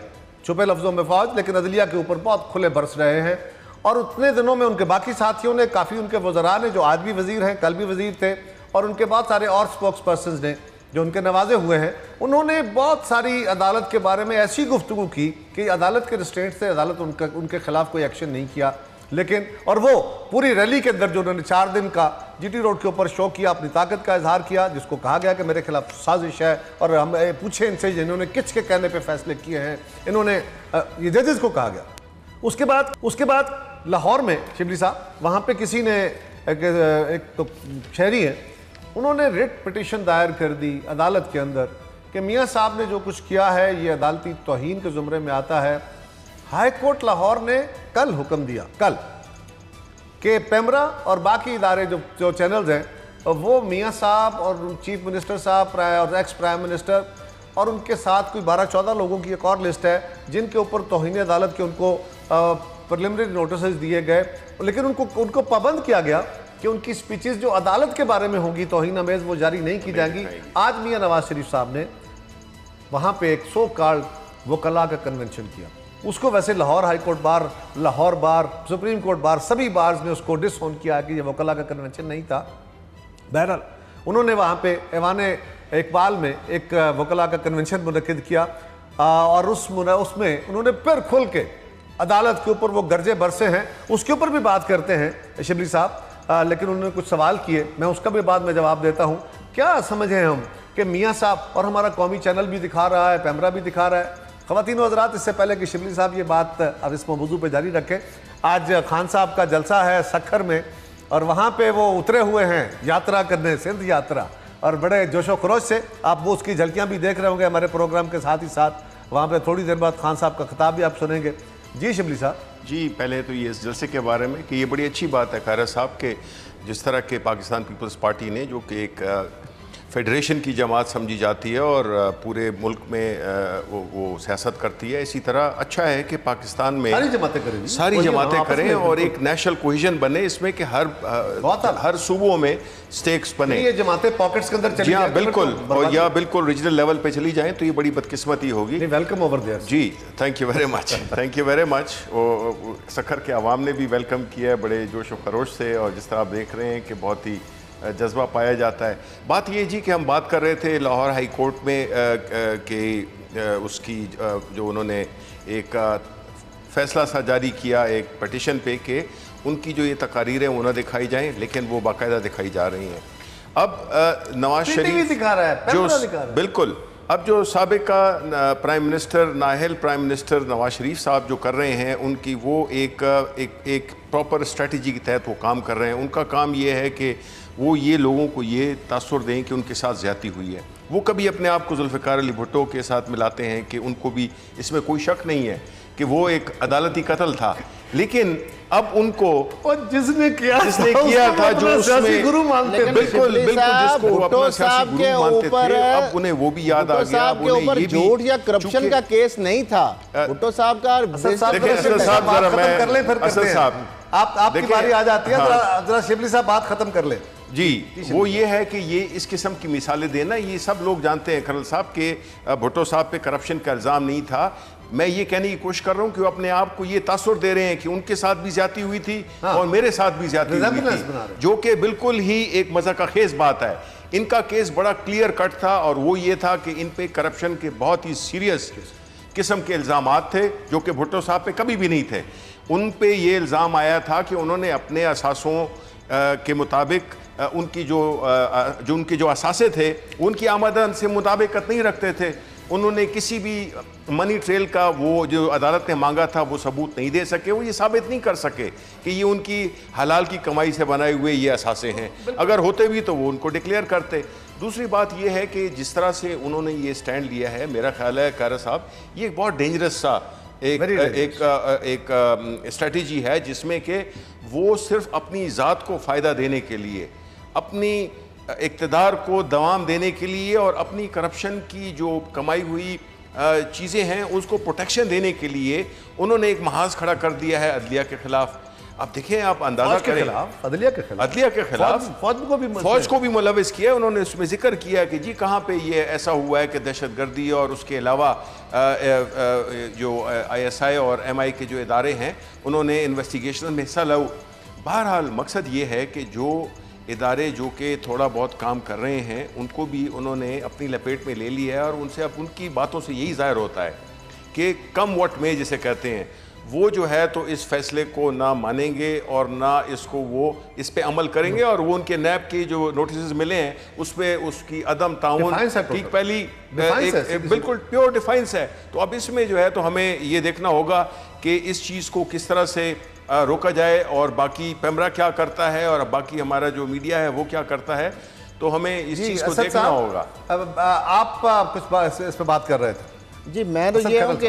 A: छुपे लफ्ज़ों में फ़ौज, लेकिन अदलिया के ऊपर बहुत खुले बरस रहे हैं। और उतने दिनों में उनके बाकी साथियों ने, काफ़ी उनके वज़रा ने, जो आज भी वज़ीर हैं, कल भी वज़ीर थे, और उनके बहुत सारे और स्पोक्स पर्सन्स ने जो उनके नवाजे हुए हैं, उन्होंने बहुत सारी अदालत के बारे में ऐसी गुफ्तगू की कि अदालत के रिस्ट्रेंट से अदालत उनके खिलाफ कोई एक्शन नहीं किया। लेकिन और वो पूरी रैली के अंदर जो उन्होंने 4 दिन का जीटी रोड के ऊपर शो किया, अपनी ताकत का इजहार किया, जिसको कहा गया कि मेरे खिलाफ साजिश है, और हम पूछे इनसे जिन्होंने किसके कहने पे फैसले किए हैं, इन्होंने ये जजेस को कहा गया। उसके बाद लाहौर में शिबली साहब, वहाँ पे किसी ने एक तो शहरी है, उन्होंने रिट पिटिशन दायर कर दी अदालत के अंदर कि मियाँ साहब ने जो कुछ किया है ये अदालती तौहीन के ज़ुमरे में आता है। हाई कोर्ट लाहौर ने कल हुक्म दिया, कल, कि पेमरा और बाकी इदारे जो चैनल्स हैं वो मियाँ साहब और चीफ मिनिस्टर साहब और एक्स प्राइम मिनिस्टर और उनके साथ कोई 12-14 लोगों की एक और लिस्ट है जिनके ऊपर तौहीन अदालत के उनको प्रिलिमिनरी नोटिस दिए गए, लेकिन उनको पाबंद किया गया कि उनकी स्पीचेस जो अदालत के बारे में होंगी तौहीन अमेज़ वो जारी नहीं की जाएंगी। आज मियाँ नवाज शरीफ साहब ने वहाँ पे एक सो कॉल्ड वकला का कन्वेंशन किया। उसको वैसे Lahore high court bar, Lahore बार, सुप्रीम कोर्ट बार, सभी बार्स ने उसको डिसऑन किया कि ये वकला का कन्वेंशन नहीं था। बहरहाल उन्होंने वहाँ पे ऐवान इकबाल में एक वकला का कन्वेंशन मुनक्किद किया और उसमें उन्होंने फिर खुल के अदालत के ऊपर वो गर्जे बरसे हैं, उसके ऊपर भी बात करते हैं शिबली साहब। लेकिन उन्होंने कुछ सवाल किए, मैं उसका भी बाद में जवाब देता हूँ। क्या समझें हम कि मियाँ साहब, और हमारा कौमी चैनल भी दिखा रहा है, पैमरा भी दिखा रहा है, ख़वातीन व हज़रात, इससे पहले कि शिबली साहब ये बात अब इस मौजू पे जारी रखें, आज खान साहब का जलसा है सखर में और वहाँ पे वो उतरे हुए हैं यात्रा करने, सिंध यात्रा, और बड़े जोशो खरोश से आप वो उसकी झलकियाँ भी देख रहे होंगे हमारे प्रोग्राम के साथ ही साथ। वहाँ पे थोड़ी देर बाद खान साहब का खिताब भी आप सुनेंगे। जी शिबली साहब।
D: जी, पहले तो ये इस जलसे के बारे में कि ये बड़ी अच्छी बात है खैरा साहब के जिस तरह के पाकिस्तान पीपल्स पार्टी ने, जो कि एक फेडरेशन की जमात समझी जाती है और पूरे मुल्क में वो सियासत करती है, इसी तरह अच्छा है कि पाकिस्तान में सारी जमातें करें और एक नेशनल कोहेजन बने इसमें कि हर सूबों में स्टेक्स बने,
A: ये जमातें पॉकेट्स के अंदर चली जाएं,
D: बिल्कुल, और या बिल्कुल रीजनल लेवल पे चली जाएं तो ये बड़ी बदकिस्मती होगी।
A: Welcome over there.
D: जी, thank you very much, thank you very much. वो सखर के अवाम ने भी वेलकम किया है बड़े जोश व खरोश से, और जिस तरह आप देख रहे हैं कि बहुत ही जज्बा पाया जाता है। बात ये जी कि हम बात कर रहे थे लाहौर हाई कोर्ट में कि उसकी जो उन्होंने एक फ़ैसला सा जारी किया एक पटिशन पे कि उनकी जो ये तकारीरें वो ना दिखाई जाएं, लेकिन वो बाकायदा दिखाई जा रही हैं। अब नवाज शरीफ
A: दिखा रहा है,
D: जो बिल्कुल, अब जो साबिका प्राइम मिनिस्टर, नाहल प्राइम मिनिस्टर नवाज शरीफ साहब जो कर रहे हैं, उनकी वो एक प्रॉपर स्ट्रेटजी के तहत वो काम कर रहे हैं। उनका काम ये है कि वो ये लोगों को ये तासुर दें कि उनके साथ ज़्यादती हुई है। वो कभी अपने आप को जुल्फ़िकार अली भुट्टो के साथ मिलाते हैं कि उनको भी इसमें कोई शक नहीं है कि वो एक अदालती कत्ल था, लेकिन अब उनको
A: जिसने किया
D: था जो उसमें
A: गुरु मानते,
D: बिल्कुल जिसको अपना सियासी गुरु मानते थे, अब उन्हें वो भी याद आ गया।
C: के ऊपर झूठ या करप्शन का केस नहीं था भुट्टो साहब का।
A: आपकी बारी आ जाती है, जरा शिबली साहब बात खत्म कर ले।
D: जी, वो ये है कि ये इस किस्म की मिसालें देना, ये सब लोग जानते हैं कर्नल साहब के भुट्टो साहब पे करप्शन का इल्ज़ाम नहीं था। मैं ये कहने की कोशिश कर रहा हूँ कि वो अपने आप को ये तासुर दे रहे हैं कि उनके साथ भी ज्यादती हुई थी और मेरे साथ भी ज्यादती हुई थी, जो कि बिल्कुल ही एक मज़ा का खेज बात है। इनका केस बड़ा क्लियर कट था और वो ये था कि इन पे करप्शन के बहुत ही सीरियस किस्म के इल्ज़ामात थे जो कि भुट्टो साहब पे कभी भी नहीं थे। उन पे ये इल्ज़ाम आया था कि उन्होंने अपने असासों के मुताबिक उनकी जो उनके जो असासे थे उनकी आमदन से मुताबिकत नहीं रखते थे। उन्होंने किसी भी मनी ट्रेल का वो जो अदालत ने मांगा था वो सबूत नहीं दे सके, वो ये साबित नहीं कर सके कि ये उनकी हलाल की कमाई से बनाए हुए ये असासे हैं। अगर होते भी तो वो उनको डिक्लेयर करते। दूसरी बात ये है कि जिस तरह से उन्होंने ये स्टैंड लिया है, मेरा ख्याल है कारा साहब, ये एक बहुत डेंजरस सा एक स्ट्रेटजी है जिसमें कि वो सिर्फ अपनी ज़ात को फ़ायदा देने के लिए, अपनी इक़्तिदार को दवाम देने के लिए और अपनी करप्शन की जो कमाई हुई चीज़ें हैं उसको प्रोटेक्शन देने के लिए उन्होंने एक महाज खड़ा कर दिया है अदलिया के ख़िलाफ़। अब देखें, आप अंदाज़ा करें,
A: अदलिया के खिलाफ
D: फौज को भी मुलविस किया। उन्होंने उसमें जिक्र किया कि जी कहाँ पे ये ऐसा हुआ है कि दहशतगर्दी और उसके अलावा जो ISI और MI के जो इदारे हैं उन्होंने इन्वेस्टिगेशन में हिस्सा लो। बहरहाल मकसद ये है कि जो इदारे जो कि थोड़ा बहुत काम कर रहे हैं उनको भी उन्होंने अपनी लपेट में ले लिया है, और उनसे अब उनकी बातों से यही जाहिर होता है कि कम वट में जिसे कहते हैं, वो जो है तो इस फैसले को ना मानेंगे और ना इसको वो इस पे अमल करेंगे, और वो उनके नैब के जो नोटिस मिले हैं उस पे उसकी अदम ताउन
A: Defiance है
D: की
A: total.
D: पहली
A: Defiance है,
D: एक बिल्कुल प्योर डिफाइंस है। तो अब इसमें जो है तो हमें ये देखना होगा कि इस चीज़ को किस तरह से रोका जाए, और बाकी पैमरा क्या करता है और बाकी हमारा जो मीडिया है वो क्या करता है, तो हमें इस
A: जी,
D: चीज़ को
A: असद
D: देखना
A: साहब,
D: होगा।
A: अब आप कुछ इस पे बात कर रहे थे।
C: जी, मैं तो ये हूँ कि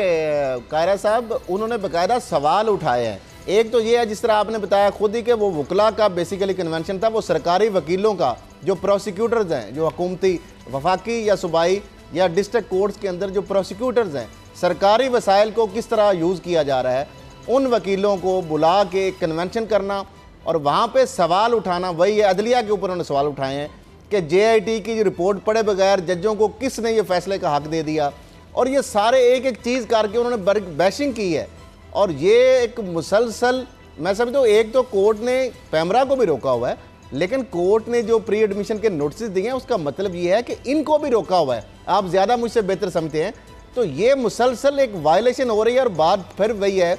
C: कायरा साहब उन्होंने बाकायदा सवाल उठाए हैं। एक तो ये है, जिस तरह आपने बताया खुद ही कि वो वकला का बेसिकली कन्वेंशन था, वो सरकारी वकीलों का, जो प्रोसिक्यूटर्स हैं, जो हुकूमती वफाकी या सूबाई या डिस्ट्रिक्ट कोर्ट्स के अंदर जो प्रोसिक्यूटर्स हैं, सरकारी वसाइल को किस तरह यूज़ किया जा रहा है, उन वकीलों को बुला के कन्वेंशन करना और वहाँ पे सवाल उठाना। वही है, अदलिया के ऊपर उन्होंने सवाल उठाए हैं कि JIT की रिपोर्ट पढ़े बगैर जजों को किसने ये फैसले का हक दे दिया, और ये सारे एक एक चीज़ करके उन्होंने बैशिंग की है। और ये एक मुसलसल, मैं समझता हूँ, एक तो कोर्ट ने पैमरा को भी रोका हुआ है, लेकिन कोर्ट ने जो प्री एडमिशन के नोटिस दिए हैं उसका मतलब ये है कि इनको भी रोका हुआ है। आप ज़्यादा मुझसे बेहतर समझते हैं। तो ये मुसलसल एक वायलेशन हो रही है, और बात फिर वही है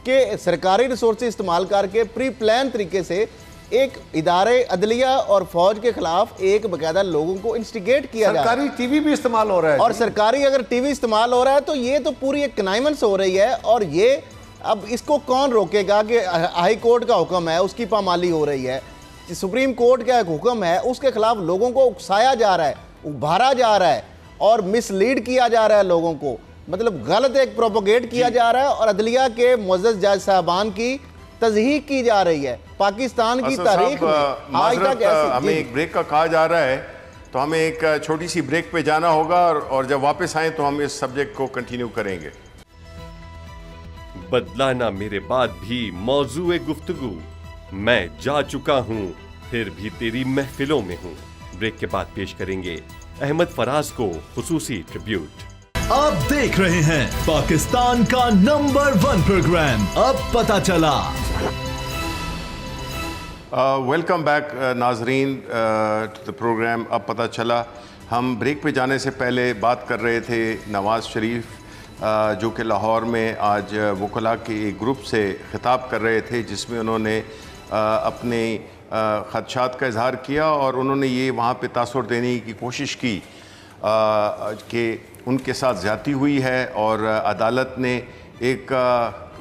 C: कि सरकारी रिसोर्स इस्तेमाल करके प्री प्लान तरीके से एक इदारे अदलिया और फौज के खिलाफ एक बाकायदा लोगों को इंस्टिगेट किया जा रहा है।
A: सरकारी टीवी भी इस्तेमाल हो रहा है,
C: और सरकारी अगर टीवी इस्तेमाल हो रहा है तो ये तो पूरी एक कनाइमेंस हो रही है। और ये अब इसको कौन रोकेगा कि हाई कोर्ट का हुक्म है उसकी पामाली हो रही है, सुप्रीम कोर्ट का एक हुक्म है उसके खिलाफ लोगों को उकसाया जा रहा है, उभारा जा रहा है और मिसलीड किया जा रहा है लोगों को, मतलब गलत एक प्रोपोगेट किया जा रहा है, और अदलिया के मुअज़्ज़ज़ जज साहबान की तज़हीक की जा रही है पाकिस्तान की तारीख में आज तक ऐसी।
D: हमें एक ब्रेक का कहा जा रहा है, तो हमें एक छोटी सी ब्रेक पे जाना होगा, और जब वापस आए तो हम इस सब्जेक्ट को कंटिन्यू करेंगे।
B: बदलाना मेरे बाद भी मौजूए गुफ्तगू, मैं जा चुका हूँ फिर भी तेरी महफिलों में हूँ। ब्रेक के बाद पेश करेंगे अहमद फराज को खुसूसी ट्रिब्यूट।
E: आप देख रहे हैं पाकिस्तान का नंबर 1 प्रोग्राम अब पता चला।
D: वेलकम बैक नाजरीन टू द प्रोग्राम अब पता चला। हम ब्रेक पे जाने से पहले बात कर रहे थे नवाज़ शरीफ, जो कि लाहौर में आज वकला के एक ग्रुप से खिताब कर रहे थे, जिसमें उन्होंने अपने ख़दशात का इजहार किया, और उन्होंने ये वहाँ पे तासुर देने की कोशिश की कि उनके साथ ज़्यादती हुई है, और अदालत ने एक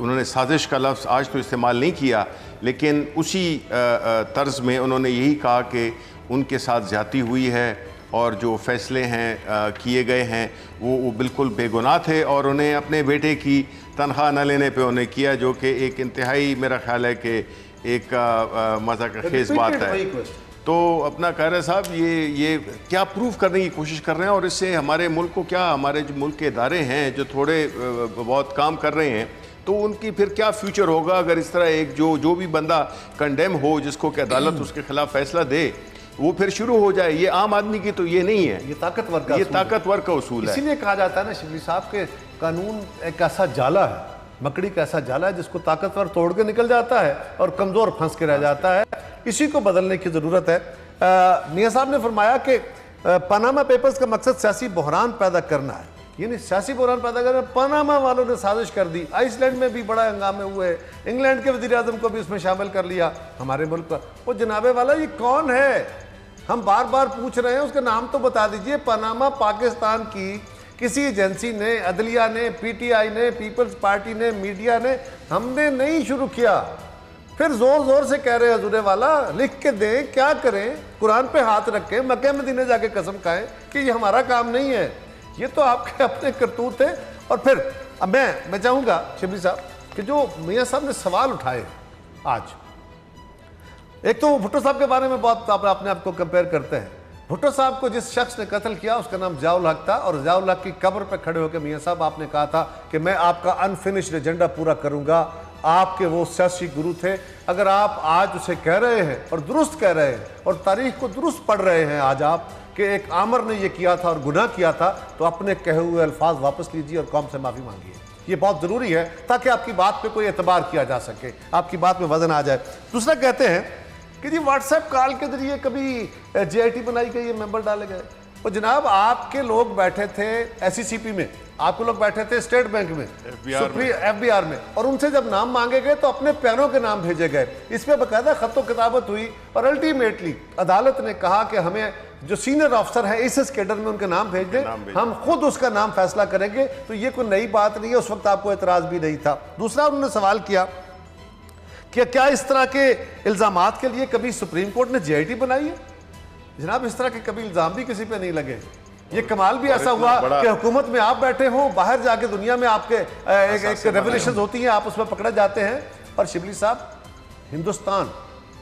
D: उन्होंने साजिश का लफ्ज़ आज तो इस्तेमाल नहीं किया, लेकिन उसी तर्ज में उन्होंने यही कहा कि उनके साथ ज़्यादती हुई है, और जो फ़ैसले हैं किए गए हैं वो बिल्कुल बेगुनाह थे, और उन्हें अपने बेटे की तनख्वाह न लेने पे उन्हें किया, जो कि एक इंतहाई मेरा ख्याल है कि एक मज़ा का खेज़ बात है। तो अपना कायरा साहब ये क्या प्रूव करने की कोशिश कर रहे हैं, और इससे हमारे मुल्क को क्या, हमारे जो मुल्क के इदारे हैं जो थोड़े बहुत काम कर रहे हैं, तो उनकी फिर क्या फ्यूचर होगा अगर इस तरह एक जो भी बंदा कंडेम हो, जिसको कि अदालत उसके खिलाफ फैसला दे, वो फिर शुरू हो जाए। ये आम आदमी की तो ये नहीं है,
A: ये ताकतवर का उसूल है। इसीलिए कहा जाता है ना शिबली साहब के कानून एक ऐसा जाला है, मकड़ी का ऐसा जाला है जिसको ताकतवर तोड़ के निकल जाता है और कमज़ोर फंस के रह जाता है। इसी को बदलने की ज़रूरत है। मियां साहब ने फरमाया कि पनामा पेपर्स का मकसद सियासी बहरान पैदा करना है, यानी सियासी बहरान पैदा करना। पनामा वालों ने साजिश कर दी, आइसलैंड में भी बड़ा हंगामे हुए, इंग्लैंड के वज़ीर आज़म को भी उसमें शामिल कर लिया, हमारे मुल्क का। वो जनाबे वाला ये कौन है, हम बार बार पूछ रहे हैं, उसका नाम तो बता दीजिए। पनामा पाकिस्तान की किसी एजेंसी ने, अदलिया ने, PTI ने, पीपल्स पार्टी ने, मीडिया ने, हमने नहीं शुरू किया। फिर जोर जोर से कह रहे हैं हजूरे वाला लिख के दें, क्या करें, कुरान पे हाथ रखें, मक्के मदीने जाके कसम खाएं कि ये हमारा काम नहीं है। ये तो आपके अपने करतूत है। और फिर अब मैं चाहूँगा शिबली साहब कि जो मियाँ साहब ने सवाल उठाए आज, एक तो भुट्टो साहब के बारे में बहुत अपने आप को कंपेयर करते हैं। भुट्टो साहब को जिस शख्स ने कत्ल किया उसका नाम ज़ियाउल हक था, और ज़ियाउल हक की कब्र पर खड़े होकर मियाँ साहब आपने कहा था कि मैं आपका अनफिनिश्ड एजेंडा पूरा करूँगा। आपके वो सियासी गुरु थे। अगर आप आज उसे कह रहे हैं और दुरुस्त कह रहे हैं और तारीख को दुरुस्त पढ़ रहे हैं आज आप कि एक आमर ने ये किया था और गुनाह किया था, तो अपने कहे हुए अल्फाज वापस लीजिए और कौम से माफ़ी मांगिए। ये बहुत ज़रूरी है ताकि आपकी बात पे कोई एतबार किया जा सके, आपकी बात में वजन आ जाए। दूसरा कहते हैं कि जी व्हाट्सएप कॉल के जरिए कभी JIT बनाई गई है, मेंबर डाले गए। और जनाब आपके लोग बैठे थे SECP में, आपके लोग बैठे थे स्टेट बैंक में, FBR में, और उनसे जब नाम मांगे गए तो अपने प्यारों के नाम भेजे गए। इस पर बाकायदा खत्तो किताबत हुई और अल्टीमेटली अदालत ने कहा कि हमें जो सीनियर अफसर है इस कैडर में उनके नाम भेज दें, हम खुद उसका नाम फैसला करेंगे। तो ये कोई नई बात नहीं है, उस वक्त आपको एतराज भी नहीं था। दूसरा उन्होंने सवाल किया कि क्या इस तरह के इल्जामात के लिए कभी सुप्रीम कोर्ट ने JIT बनाई है? जनाब इस तरह के कभी इल्जाम भी किसी पे नहीं लगे। ये कमाल भी ऐसा हुआ कि हुकूमत में आप बैठे हो, बाहर जाके दुनिया में आपके एक रेवोल्यूशन होती है, आप उसमें पकड़े जाते हैं। और शिबली साहब हिंदुस्तान,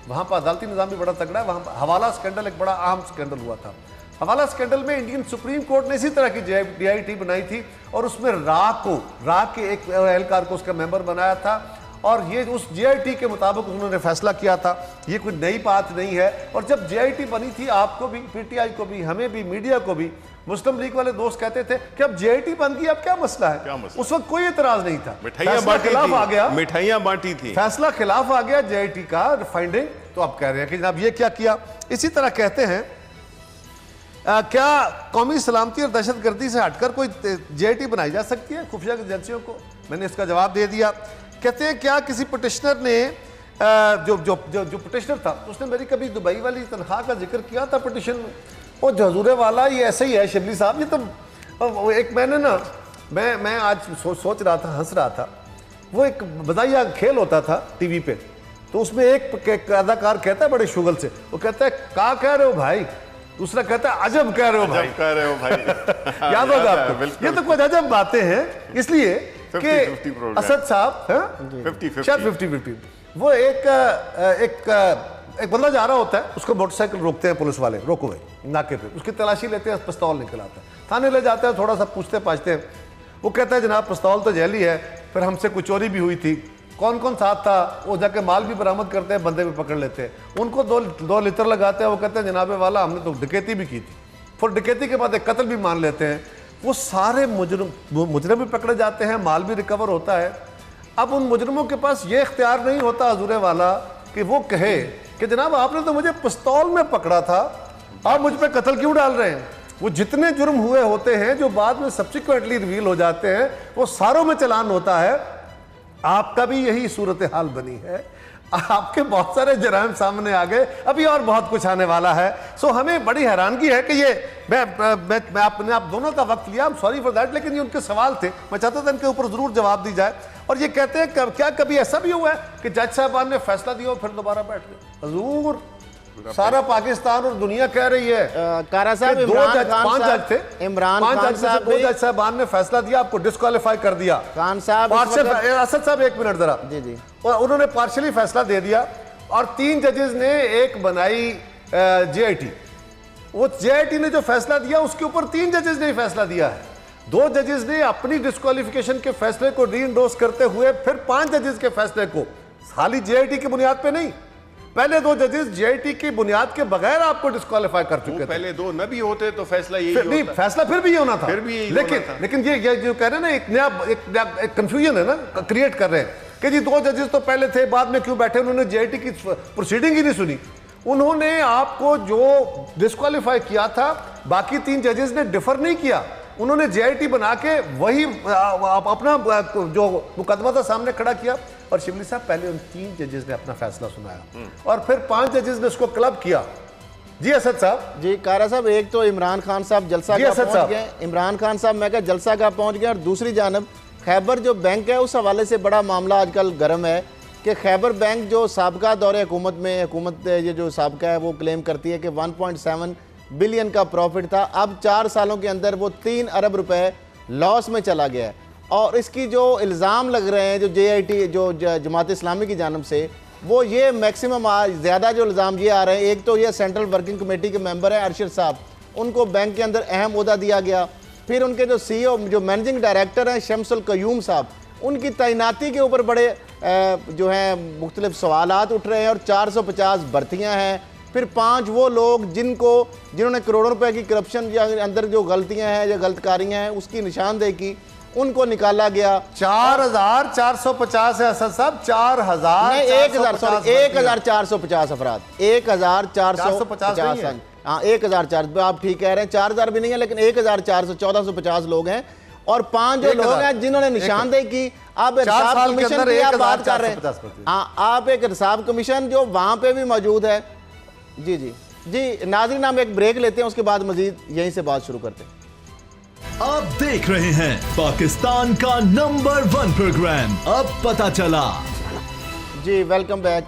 A: वहाँ पर अदालती निज़ाम भी बड़ा तगड़ा है। वहाँ पर हवाला स्कैंडल एक बड़ा अहम स्कैंडल हुआ था। हवाला स्कैंडल में इंडियन सुप्रीम कोर्ट ने इसी तरह की JIT बनाई थी और उसमें रा के एक एहलकार को उसका मेंबर बनाया था और ये उस JIT के मुताबिक उन्होंने फैसला किया था। ये कोई नई बात नहीं है। और जब JIT बनी थी, आपको भी, PTI को भी, हमें भी, मीडिया को भी, मुस्लिम लीग वाले दोस्त कहते थे कि अब JIT बन गई, अब क्या मसला है? उस वक्त कोई एतराज नहीं था।
D: मिठाइयां बांटी थी,
A: फैसला खिलाफ आ गया JIT का फाइंडिंग। तो आप कह रहे हैं कि जनाब ये क्या किया? इसी तरह कहते हैं क्या कौमी सलामती और दहशतगर्दी से हटकर कोई JIT बनाई जा सकती है खुफिया एजेंसियों को? मैंने इसका जवाब दे दिया। कहते हैं क्या किसी पिटिशनर ने जो पिटिशनर था उसने मेरी कभी दुबई वाली तनख्वाह का जिक्र किया था पिटिशन में? वो जहजूरे वाला ये ऐसे ही है शिबली साहब। ये तो एक मैंने ना मैं आज सोच रहा था, हंस रहा था। वो एक बधाइया खेल होता था टीवी पे, तो उसमें एक अदाकार कहता है बड़े शुगल से, वो कहता है क्या कह रहे हो भाई? दूसरा कहता है अजब कह रहे हो भाई। याद होगा आपको? ये तो कुछ अजब बातें हैं। इसलिए कि असद साहब 50-50 वो एक बंदा जा रहा होता है, उसको मोटरसाइकिल रोकते हैं पुलिस वाले, रोको भाई नाके पे, उसकी तलाशी लेते हैं, पिस्तौल निकल आता है, थाने ले जाते हैं, थोड़ा सा पूछते पाछते हैं। वो कहता है जनाब पिस्तौल तो जैली है, फिर हमसे कोई चोरी भी हुई थी, कौन कौन साथ था? वो जाके माल भी बरामद करते हैं, बंदे भी पकड़ लेते हैं, उनको दो लितर लगाते हैं। वो कहते हैं जनाबे वाला हमने तो डकैती भी की थी, फिर डकैती के बाद एक कत्ल भी मान लेते हैं। वो सारे मुजरिम भी पकड़े जाते हैं, माल भी रिकवर होता है। अब उन मुजरिमों के पास ये इख्तियार नहीं होता हजूरे वाला कि वो कहे कि जनाब आपने तो मुझे पिस्तौल में पकड़ा था, आप मुझ पर कत्ल क्यों डाल रहे हैं? वो जितने जुर्म हुए होते हैं जो बाद में सब्सिक्वेंटली रिवील हो जाते हैं, वो सारों में चलान होता है। आपका भी यही सूरत हाल बनी है, आपके बहुत सारे जराइम सामने आ गए, अभी और बहुत कुछ आने वाला है। सो हमें बड़ी हैरानगी है कि ये मैं आपने आप दोनों का वक्त लिया, सॉरी फॉर दैट, लेकिन ये उनके सवाल थे, मैं चाहता था इनके ऊपर जरूर जवाब दी जाए। और ये कहते हैं क्या कभी ऐसा भी हुआ है कि जज साहबान ने फैसला दिया और फिर दोबारा बैठ गए? हजूर सारा पाकिस्तान और दुनिया कह रही है
C: कारा साहब,
A: पांच जज थे,
C: इमरान खान साहब,
A: दो जज साहबान ने फैसला दिया, आपको डिस्क्वालीफाई कर दिया।
C: खान साहब,
A: असद साहब एक मिनट जरा,
C: जी
A: और उन्होंने पार्शली फैसला दे दिया और 3 जजेस ने एक बनाई JIT। वो JIT ने जो फैसला दिया उसके ऊपर 3 जजेस ने फैसला दिया है। 2 जजेस ने अपनी डिस्क्वालिफिकेशन के फैसले को रीइंडोर्स करते हुए फिर 5 जजेस के फैसले को, खाली JIT की बुनियाद पे नहीं, पहले 2 जजेस JIT की बुनियाद के बगैर आपको डिस्क्वालीफाई कर चुके थे।
D: पहले 2 न भी होते तो फैसला यही होता।
A: नहीं, फैसला फिर भी ये होना था,
D: फिर भी यही
A: लेकिन ये जो कह रहे हैं ना, एक नया कंफ्यूजन है ना, क्रिएट कर रहे हैं कि जी 2 जजेस तो पहले थे, बाद में क्यों बैठे? उन्होंने JIT की प्रोसीडिंग ही नहीं सुनी। उन्होंने आपको जो डिस्क्वालीफाई किया था, बाकी 3 जजेस ने डिफर नहीं किया, उन्होंने JIT बना के वही अपना जो मुकदमा था सामने खड़ा किया। और शिबली साहब पहले उन 3 जजेस ने अपना फैसला सुनाया और फिर 5 जजेस ने उसको क्लब किया। जी असद साहब।
C: जी कारा साहब, एक तो इमरान खान साहब जलसा का पहुंच गए, इमरान खान साहब मैं क्या जलसा का पहुंच गए, और दूसरी जानब खैबर जो बैंक है उस हवाले से बड़ा मामला आजकल गर्म है कि खैबर बैंक जो साबका दौरे हुकूमत ये जो साबका है वो क्लेम करती है कि 1.7 बिलियन का प्रॉफिट था, अब 4 सालों के अंदर वो 3 अरब रुपए लॉस में चला गया है। और इसकी जो इल्ज़ाम लग रहे हैं जो JIT जो जमात इस्लामी की जानब से, वो ये मैक्सिमम ज़्यादा जो इल्ज़ाम ये आ रहे हैं, एक तो ये सेंट्रल वर्किंग कमेटी के मेंबर है अरशद साहब, उनको बैंक के अंदर अहम ओहदा दिया गया। फिर उनके जो CEO जो मैनेजिंग डायरेक्टर हैं शम्सुल कयूम साहब, उनकी तैनाती के ऊपर बड़े जो हैं मुख्तलिफ सवालात उठ रहे हैं, और 450 भर्तियाँ हैं। फिर 5 वो लोग जिन्होंने करोड़ों रुपए की करप्शन या अंदर जो गलतियां हैं या गलतकारियां हैं उसकी निशानदेही की, उनको निकाला गया।
A: 4,450 है असद साहब, 4,000
C: नहीं 1,450 अफराद, 1,450 हाँ 1,400, आप ठीक कह रहे हैं, 4,000 भी नहीं है लेकिन 1,400 1,450 लोग हैं और 5 जो लोग हैं जिन्होंने निशानदेही की। आप रिसाब कमीशन की आप बात कर रहे हैं, हाँ आप एक रिसाब कमीशन जो वहां पे भी मौजूद है। जी जी जी नाज़रीन, हम एक ब्रेक लेते हैं, उसके बाद मजीद यहीं से बात शुरू करते हैं।
E: आप देख रहे हैं पाकिस्तान का नंबर 1 प्रोग्राम अब पता चला।
C: जी वेलकम बैक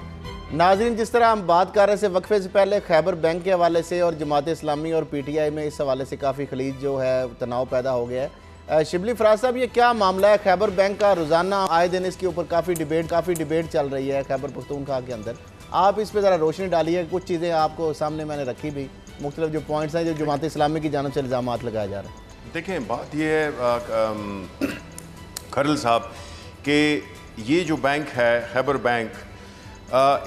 C: नाज़रीन, जिस तरह हम बात कर रहे थे वक्फे से पहले खैबर बैंक के हवाले से और जमात इस्लामी और PTI में इस हवाले से काफ़ी खलीज जो है तनाव पैदा हो गया है। शिबली फराज साहब, ये क्या मामला है? खैबर बैंक का रोज़ाना आए दिन इसके ऊपर काफ़ी डिबेट चल रही है खैबर पख्तूनख्वा के अंदर। आप इस पर ज़रा रोशनी डालिए, कुछ चीज़ें आपको सामने मैंने रखी भी, मुख्तलिफ जो पॉइंट्स हैं जो जमात इस्लामी की जानिब से इल्ज़ामात लगाए जा रहे हैं।
D: देखें, बात ये है खरल साहब कि ये जो बैंक है खैबर बैंक,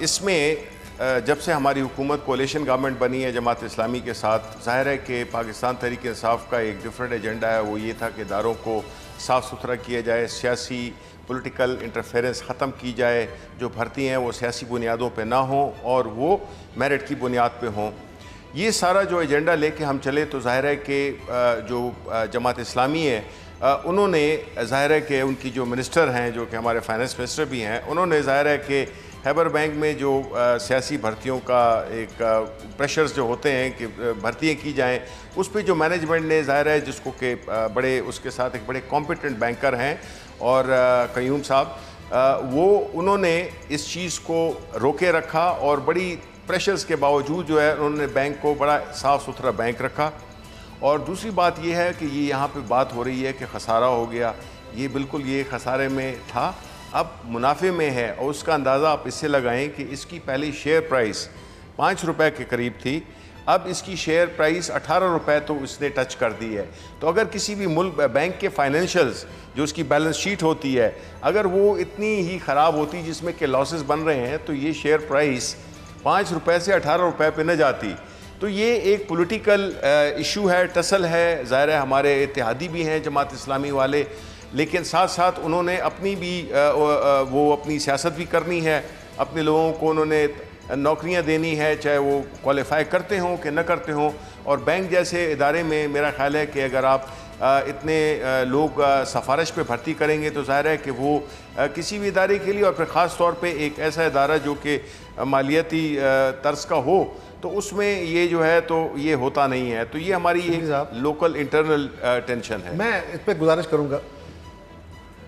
D: इसमें जब से हमारी हुकूमत कोalition गवर्नमेंट बनी है जमात इस्लामी के साथ, ज़ाहिर है कि पाकिस्तान तहरीक इंसाफ का एक डिफरेंट एजेंडा है। वो ये था कि इदारों को साफ़ सुथरा किया जाए, सियासी पॉलिटिकल इंटरफेरेंस ख़त्म की जाए, जो भर्ती हैं वो सियासी बुनियादों पे ना हों और वो मेरिट की बुनियाद पे हों। ये सारा जो एजेंडा लेके हम चले तो ज़ाहिर है कि जो जमात इस्लामी है उन्होंने, ज़ाहिर है कि उनकी जो मिनिस्टर हैं जो कि हमारे फाइनेंस मिनिस्टर भी हैं, उन्होंने ज़ाहिर है कि खैबर बैंक में जो सियासी भर्तियों का एक प्रेशर्स जो होते हैं कि भर्तियाँ की जाएं, उस पर जो मैनेजमेंट ने ज़ाहिर है जिसको कि बड़े उसके साथ एक बड़े कॉम्पिटेंट बैंकर हैं और कयूम साहब, वो उन्होंने इस चीज़ को रोके रखा और बड़ी प्रेशर्स के बावजूद जो है उन्होंने बैंक को बड़ा साफ़ सुथरा बैंक रखा। और दूसरी बात यह है कि ये यहाँ पे बात हो रही है कि खसारा हो गया, ये बिल्कुल ये खसारे में था, अब मुनाफे में है। और उसका अंदाज़ा आप इससे लगाएं कि इसकी पहली शेयर प्राइस 5 रुपए के करीब थी, अब इसकी शेयर प्राइस 18 रुपए तो इसने टच कर दी है। तो अगर किसी भी मुल्क बैंक के फाइनेंशियल्स जो उसकी बैलेंस शीट होती है अगर वो इतनी ही ख़राब होती जिसमें कि लॉसेस बन रहे हैं, तो ये शेयर प्राइस 5 रुपए से 18 रुपए पे न जाती। तो ये एक पॉलिटिकल इशू है, टसल है। ज़ाहिर है हमारे इत्तेहादी भी हैं जमात इस्लामी वाले, लेकिन साथ साथ उन्होंने अपनी भी वो अपनी सियासत भी करनी है, अपने लोगों को उन्होंने नौकरियां देनी है, चाहे वो क्वालिफाई करते हों कि न करते हों। और बैंक जैसे इदारे में मेरा ख्याल है कि अगर आप इतने लोग सफारिश पे भर्ती करेंगे तो ज़ाहिर है कि वो किसी भी इदारे के लिए, और फिर ख़ास तौर पे एक ऐसा इदारा जो कि मालियाती तर्ज का हो, तो उसमें ये जो है तो ये होता नहीं है। तो ये हमारी एक लोकल इंटरनल टेंशन है।
A: मैं इस पर गुजारिश करूँगा,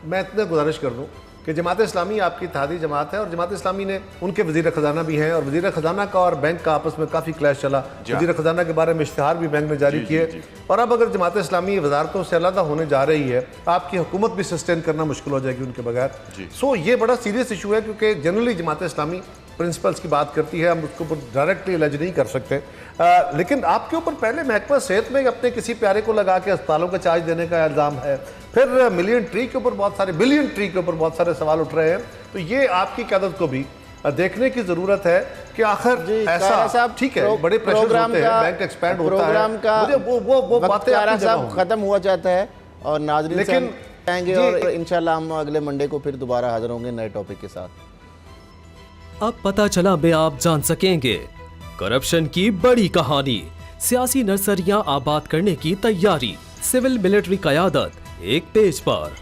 A: मैं इतना गुजारिश कर दूँ कि जमात इस्लामी आपकी इत्तेहादी जमात है और जमात इस्लामी ने उनके वज़ीर ख़जाना भी हैं और वज़ीर ख़जाना का और बैंक का आपस में काफ़ी क्लैश चला। वज़ीर ख़जाना के बारे में इश्तिहार भी बैंक ने जारी किए। और अब अगर जमात इस्लामी वजारतों से अलग होने जा रही है, आपकी हुकूमत भी सस्टेन करना मुश्किल हो जाएगी उनके बगैर। सो ये बड़ा सीरियस इशू है, क्योंकि जनरली जमात इस्लामी प्रिंसिपल्स की बात करती है, हम उसको डायरेक्टली एलर्ज नहीं कर सकते। लेकिन आपके ऊपर पहले महकमा सेहत में अपने किसी प्यारे को लगा के अस्पतालों का चार्ज देने का इल्ज़ाम है, फिर बिलियन ट्री के ऊपर बहुत सारे सवाल उठ रहे हैं। तो ये आपकी क़यादत को भी देखने की ज़रूरत है कि आखिर ऐसा ठीक है, बड़े प्रेशर होते हैं, बैंक एक्सपैंड होता है,
C: प्रोग्राम का
A: वो बातें
C: साहब ख़त्म हुआ चाहता है और नाज़रीन लेकिन आएंगे और इंशाल्लाह हम अगले मंडे को फिर दोबारा हाजिर होंगे नए टॉपिक के साथ।
F: अब पता चला में आप जान सकेंगे करप्शन की बड़ी कहानी, सियासी नर्सरियां आबाद करने की तैयारी, सिविल मिलिट्री क़यादत एक पेज पर।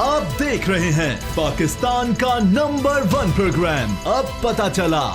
E: आप देख रहे हैं पाकिस्तान का नंबर 1 प्रोग्राम अब पता चला।